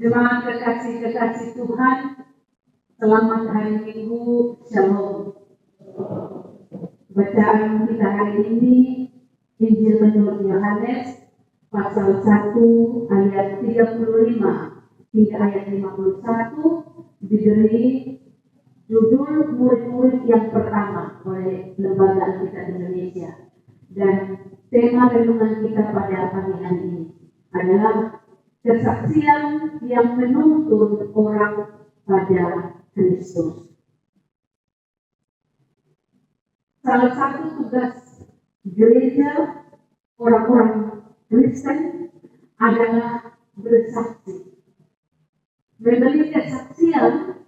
Jemaat kekasih-kekasih Tuhan, selamat hari Minggu, Shalom. Bacaan kita hari ini, Injil menurut Yohanes, pasal 1 ayat 35 hingga ayat 51, diberi judul murid-murid yang pertama oleh Lembaga Alkitab Indonesia. Dan tema renungan kita pada pagi hari ini adalah kesaksian yang menuntun orang pada Kristus. Salah satu tugas gereja orang-orang Kristen adalah bersaksi. Memberi kesaksian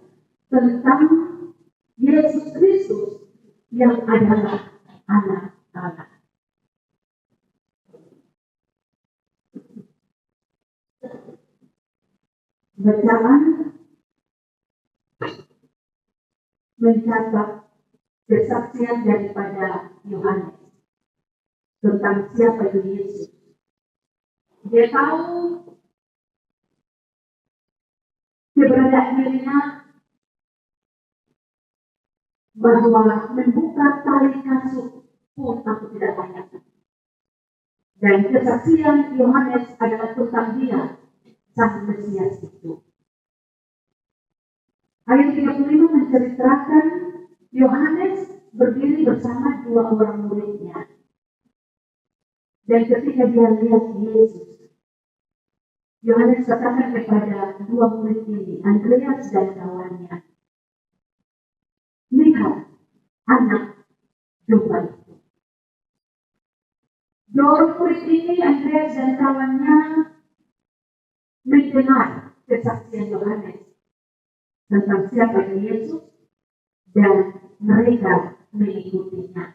tentang Yesus Kristus yang adalah Anak Allah. Bacaan mencatat kesaksian daripada Yohanes tentang siapa itu Yesus. Dia tahu keberadaan dirinya bahwa membuka tali kasut pun aku tidak layak. Dan kesaksian Yohanes adalah tentang dia, Sang Mesias itu. Ayat 35 menceritakan Yohanes berdiri bersama dua orang muridnya. Dan ketika dia lihat Yesus, Yohanes katakan kepada dua murid ini, Andreas dan kawannya, lihat anak domba itu. Dua murid ini, Andreas dan kawannya, mendengar kesaksian Yohanes tentang siapa Yesus dan mereka mengikutinya.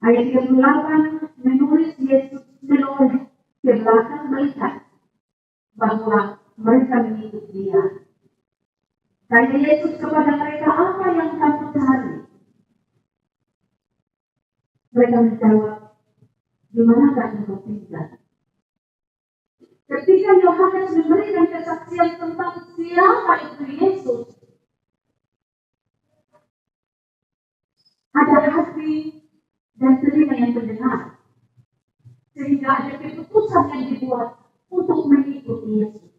Ayat 38 menulis Yesus menoleh ke belakang melihat bahwa mereka mengikuti dia. Tanya Yesus kepada mereka, apa yang kamu cari? Mereka menjawab, di manakah engkau tinggal? Ketika Yohanes memberikan kesaksian tentang siapa itu Yesus, ada hati dan telinga yang mendengar, sehingga ada keputusan yang dibuat untuk mengikuti Yesus.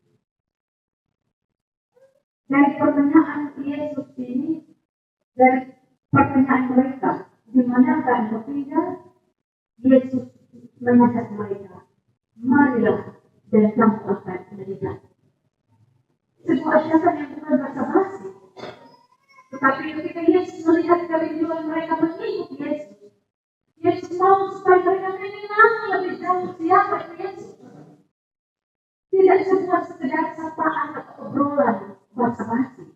Dari pertanyaan Yesus ini, dari pertanyaan mereka, di manakah engkau tinggal? Yesus mengajak mereka, marilah dan kamu akan melihat. Sebuah ajakan yang bukan basa-basi. Tetapi ketika Yesus melihat kerinduan mereka mengikuti Yesus, Yesus mau supaya mereka mengenal lebih jauh siapa itu Yesus. Tidak sebuah sekedar sapaan atau obrolan basa-basi.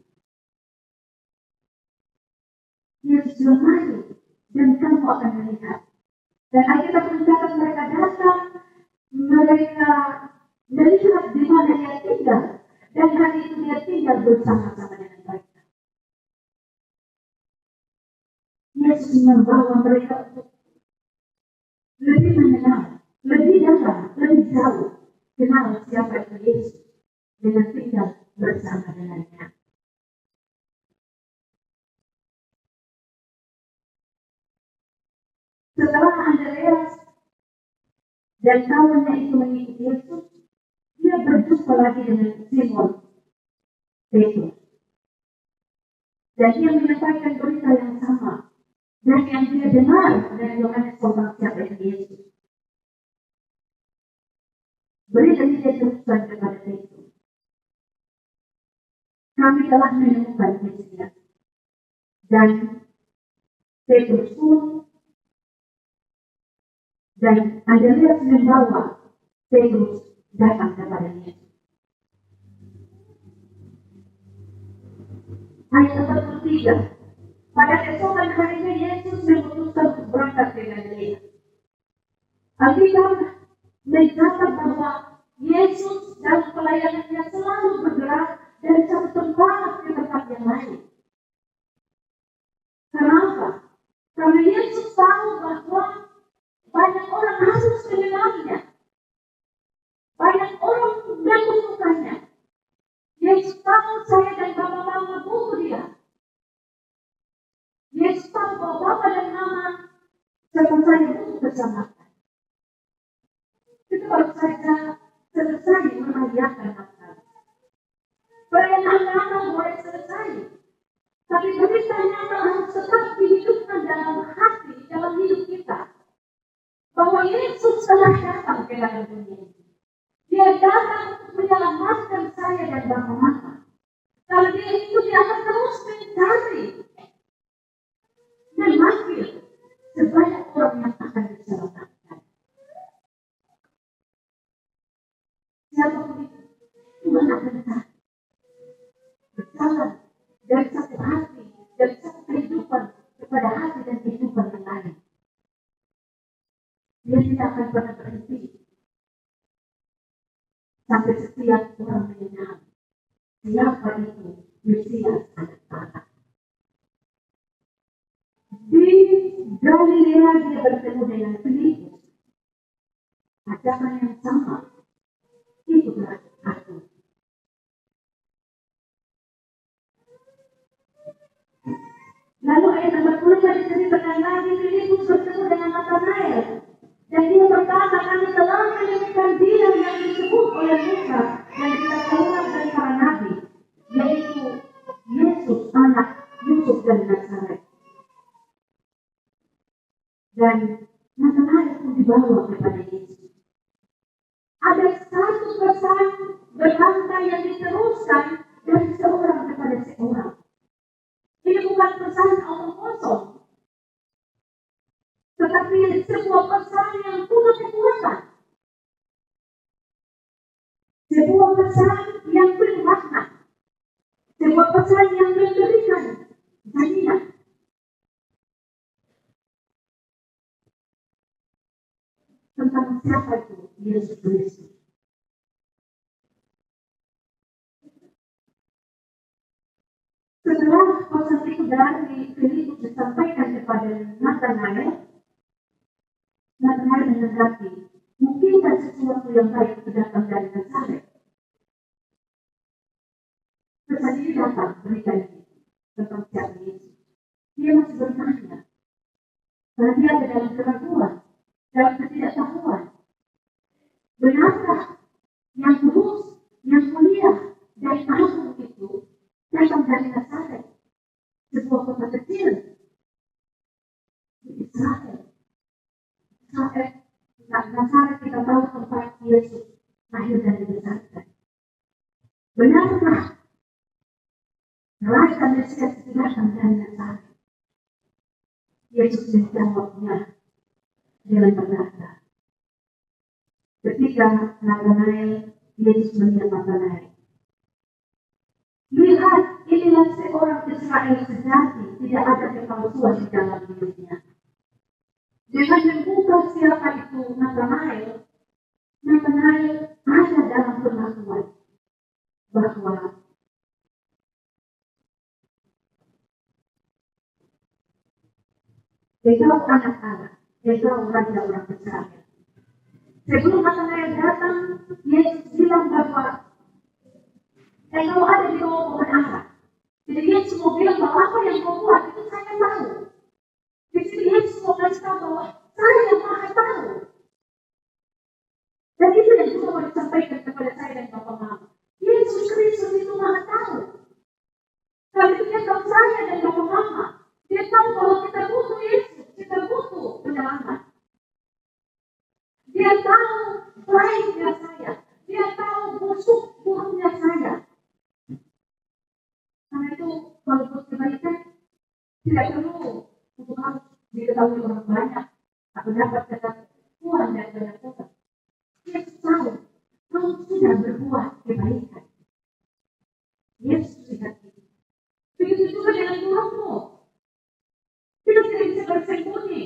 Yesus bilang, mari dan kamu akan melihat. Dan Alkitab mencatat mereka datang, mereka melihat di mana dia tinggal, dan hari itu dia tinggal bersama-sama dengan mereka. Yesus membawa mereka untuk lebih mengenal, lebih dalam, lebih jauh kenal siapa itu Yesus dengan tinggal bersama dengannya. Setelah Andreas dan kawannya itu mengikuti Yesus, dia berjumpa lagi dengan Simon Petrus. Dan dia menyampaikan berita yang sama dan yang dia dengar dari Yohanes tentang siapa itu Yesus. Berita ini dia teruskan kepada Petrus. Kami telah menemukan Mesias. Dan Petrus pun dan Andreas membawa Petrus datang kepada Yesus. Ayat 43. Pada keesokan harinya Yesus memutuskan untuk berangkat dengan dia. Alkitab mencatat bahwa Yesus dalam pelayanannya selalu bergerak dari satu tempat ke tempat yang lain. Kenapa? Karena Yesus tahu bahwa banyak orang harus mengenalnya. Banyak orang membutuhkan Sebab saya butuh keselamatan. Itu baru saja selesai merayakan Natal. Perayaan Natal boleh selesai, tapi berita Natal harus tetap dihidupkan dalam hati, dalam hidup kita. Bahwa Yesus telah datang ke dalam dunia ini. Dia datang untuk menyelamatkan saya dan Bapa Mama. Kalau dia itu, dia akan terus mencari dan memanggil sebanyak orang yang akan diselamatkan. Siapapun itu, Tuhan akan berjalan dari satu hati, dari satu kehidupan kepada hati dan kehidupan yang lain. Dia tidak akan pernah berhenti sampai setiap orang mengenal siapa itu Mesias anak Allah. Di Galilea dia bertemu dengan Filipus. Ajakan yang sama, itulah aku. Lalu ayat 40 diceritakan lagi Filipus bertemu dengan Nathanael. Dan dia berkata, kami telah menemukan dia yang disebut oleh Musa dan kita Taurat dan para nabi, yaitu Yesus anak Yusuf dari Nazaret. Dan Nathanael pun dibawa kepada Yesus. Ada satu pesan berkata yang diteruskan dari seorang kepada seorang. Ini bukan pesan omong kosong, tetapi sebuah pesan yang penuh kekuatan. Sebuah pesan yang penuh makna. Sebuah pesan yang memberikan jaminan. Tentang siapa itu Yesus Kristus. Setelah pesan itu dari Filipus disampaikan kepada Nathanael menanggapi, mungkinkah sesuatu yang baik itu datang dari Nazaret? Pesan ini datang berikan tentang siapa Yesus. Dia masih bertanya, karena dia ada dalam keraguan, dalam ketidaktahuan. Benarkah yang lurus, yang mulia dan agung itu datang dari Nazaret, sebuah kota kecil di Israel? Nazaret kita tahu tempat Yesus lahir dan dibesarkan. Benarkah Raja Mesias itu datang dari Nazaret? Yesus menjawabnya dengan berkata, ketika Nathanael, Yesus melihat Nathanael, lihat, inilah seorang Israel sejati, tidak ada kepalsuan di dalam hidupnya. Dengan membuka siapa itu Nathanael ada dalam pengakuan bahwa engkau anak Allah, engkau raja orang Israel. Sebelum Nathanael datang, Yesus bilang bahwa engkau ada di bawah pohon ara. Jadi Yesus mau bilang bahwa apa yang kau buat itu saya tahu. Di sini Yesus mau kasih tahu bahwa saya yang maha tahu. Dan itu yang juga mau disampaikan kepada saya dan Bapak Mama. Yesus Kristus itu maha tahu. Kalau itu dia tahu saya dan Bapak Mama. Dia tahu bahwa kita butuh Yesus, kita butuh penyelamat. Dia tahu baiknya saya. Dia tahu busuk buruknya saya. Karena itu kalau buat kebaikan tidak perlu untuk harus diketahui orang banyak atau dapat ketahuan dan banyak orang. Yesus tahu kalau sudah berbuat kebaikan. Yesus tidak itu. Begitu juga dengan burukmu. Kita tidak bisa bersembunyi.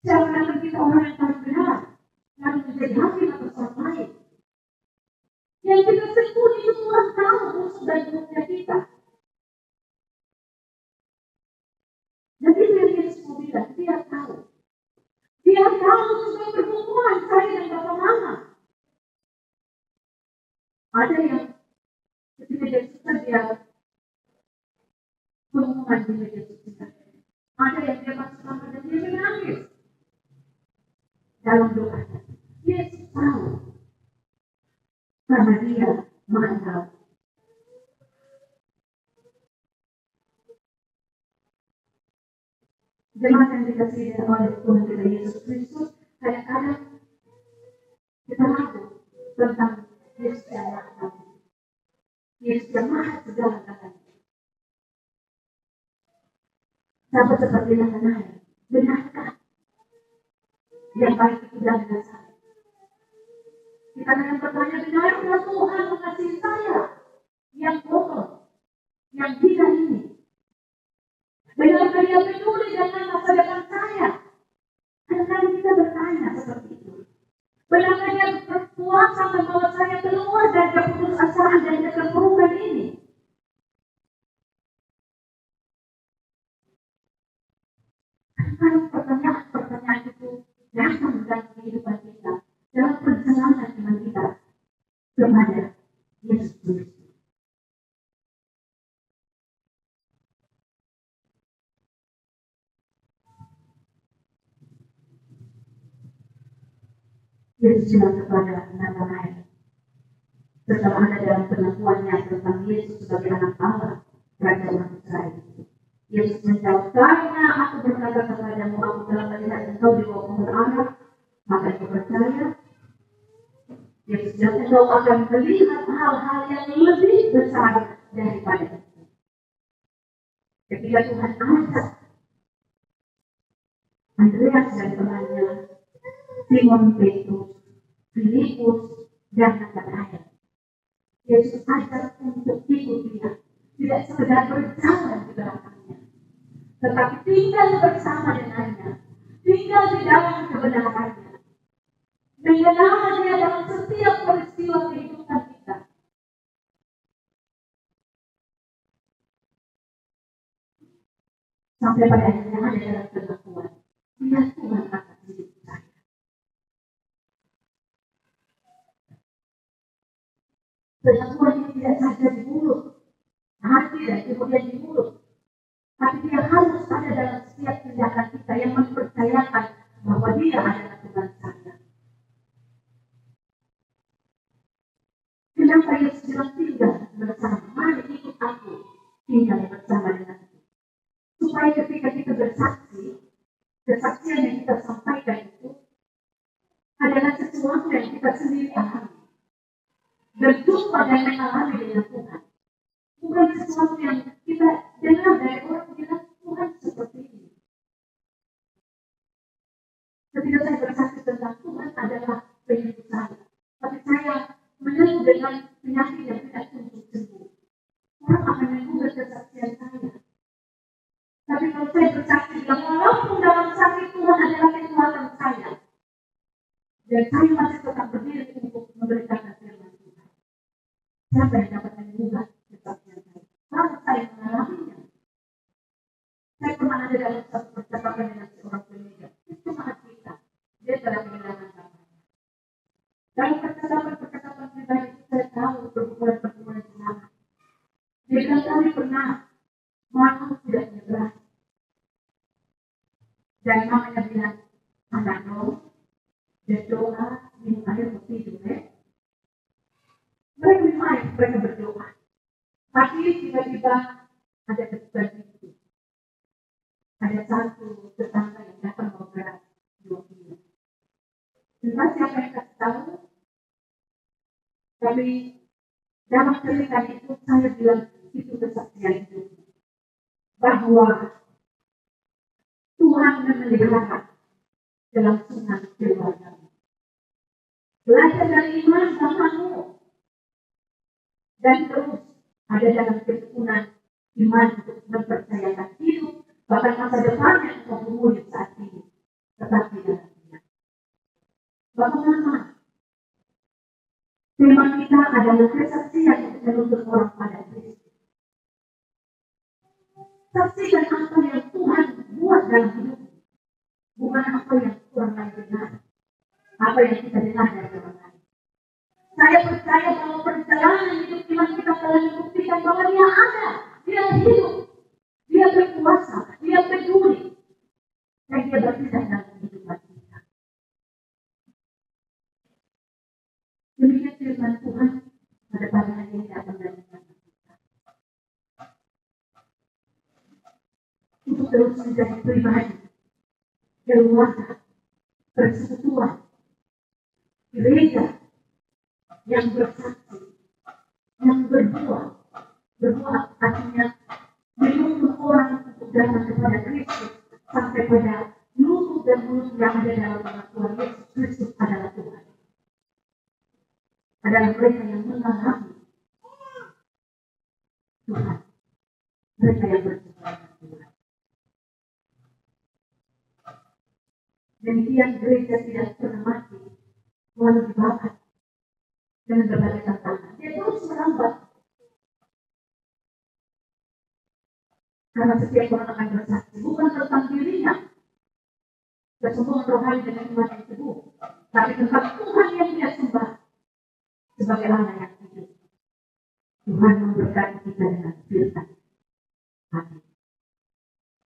Jangan kita orang yang paling benar, lalu menjadi hakim atau orang lain. Yang kita sembunyi itu Tuhan tahu musuh dan buruknya kita. Dan itu yang Yesus mau bilang, dia tahu. Dia tahu juga berhubungan saya dan Bapak Mama. Ada yang ketika dia suka dia pengumuman di media sosial. Ada yang dia masuk kamar dan dia menangis dalam doa. Yesus tahu karena dia maha tahu. Jemaat yang dikasihi oleh Tuhan kita Yesus Kristus, kadang-kadang kita ragu tentang Yesus yang maha tahu, Yesus yang maha segala-galanya. Sama seperti Nathanael, benarkah yang baik itu dari saya? Kita dengan bertanya, benarkah Tuhan mengasihi saya yang kotor, yang tidak ini? Benarkah dia peduli dengan masa depan saya? Kadang-kadang kita bertanya seperti itu. Benarkah dia berkuasa membawa saya keluar dari keputusasaan dan keterpurukan ini? Kalau pertanyaan itu datang dalam kehidupan kita, dalam perjalanan iman kita kepada Yesus Kristus. Yesus bilang kepada Nathanael, setelah ada dalam pengakuannya tentang Yesus sebagai anak Allah, Raja umat Israel. Yesus menjawab, karena aku berkata kepadamu, aku telah melihat engkau di bawah pohon ara, maka aku percaya. Yesus bilang, engkau akan melihat hal-hal yang lebih besar daripada itu. Ketika Tuhan ajak Andreas dan temannya, Simon Petrus, Filipus, dan Nathanael, Yesus ajak untuk ikut dia, tidak sekedar berjalan di belakangnya, tetapi tinggal bersama dengannya, tinggal di dalam kebenarannya, mengenal dia dalam setiap peristiwa kehidupan kita. Sampai pada akhirnya ada dalam pengakuan, dia Tuhan atas hidup saya. Pengakuan ini tidak saja di mulut, hati dan kemudian di mulut, tapi dia harus ada dalam setiap tindakan kita yang mempercayakan bahwa dia adalah Tuhan saya. Kenapa Yesus bilang tinggal bersama? Mari ikut aku tinggal bersama denganku. Supaya ketika kita bersaksi, kesaksian yang kita sampaikan itu adalah sesuatu yang kita sendiri alami. Berjumpa dan mengalami dengan Tuhan. Bukan sesuatu yang kita dengar dari orang bilang Tuhan seperti ini. Ketika saya bersaksi tentang Tuhan adalah penyembuh saya, tapi saya mengeluh dengan penyakit yang tidak sembuh. Orang akan menggugat kesaksian saya. Tapi kalau saya bersaksi bilang, walaupun dalam sakit Tuhan adalah kekuatan saya, dan saya masih tetap berdiri untuk memberitakan firman Tuhan. Siapa yang dapat menggugat kesaksian saya? Kalau saya mengalaminya. Saya pernah ada dalam satu percakapan dengan seorang pemuda. Itu sangat kita. Dia telah kehilangan bapaknya. Dalam percakapan pribadi itu saya tahu perhubungan semangat. Dia bilang kami pernah makan tidak nyebrang. Dan mamanya bilang, anak berdoa, minum air untuk tidur ya. Mereka berdoa. Tapi tiba-tiba ada kesukaan itu. Ada satu tetangga yang datang berat 2 kilo. Entah siapa yang kasih tahu, tapi dalam cerita itu saya bilang itu kesaksian itu. Bahwa Tuhan memelihara kelangsungan keluarga. Belajar dari iman bahamu. Dan terus ada dalam ketekunan iman untuk mempercayakan hidup, bahkan masa depan yang kau umuri saat ini. Tetapi dalam iman. Bagaimana? Tema kita adalah kesaksian untuk menuntut orang pada Kristus. Saksikan apa yang Tuhan buat dalam hidup. Bukan apa yang kurang lain benar. Apa yang kita dengar dari orang lain. Saya percaya bahwa perjalanan hidup iman kita telah membuktikan bahwa dia ada. Dia hidup. Dia berkuasa. Dia peduli. Demikian firman Tuhan pada pagi hari ini akan melanjutkan kita. Untuk terus menjadi pribadi dewasa, persekutuan, gereja yang bersaksi, yang berbuat artinya menuntut orang untuk datang kepada Kristus sampai pada lutut dan mulut yang ada dalam nama Tuhan Yesus Kristus adalah Tuhan. Adalah mereka yang mengalami Tuhan, mereka yang bersuka dengan Tuhan. Demikian gereja tidak pernah mati, walau dibakar dengan berbagai tantangan. Dia terus merambat. Karena setiap orang akan bersaksi, bukan tentang dirinya, kesembuhan rohani dengan iman yang teguh, tapi tentang Tuhan yang dia sembah sebagai Allah yang hidup. Tuhan memberkati kita dengan firman. Amin.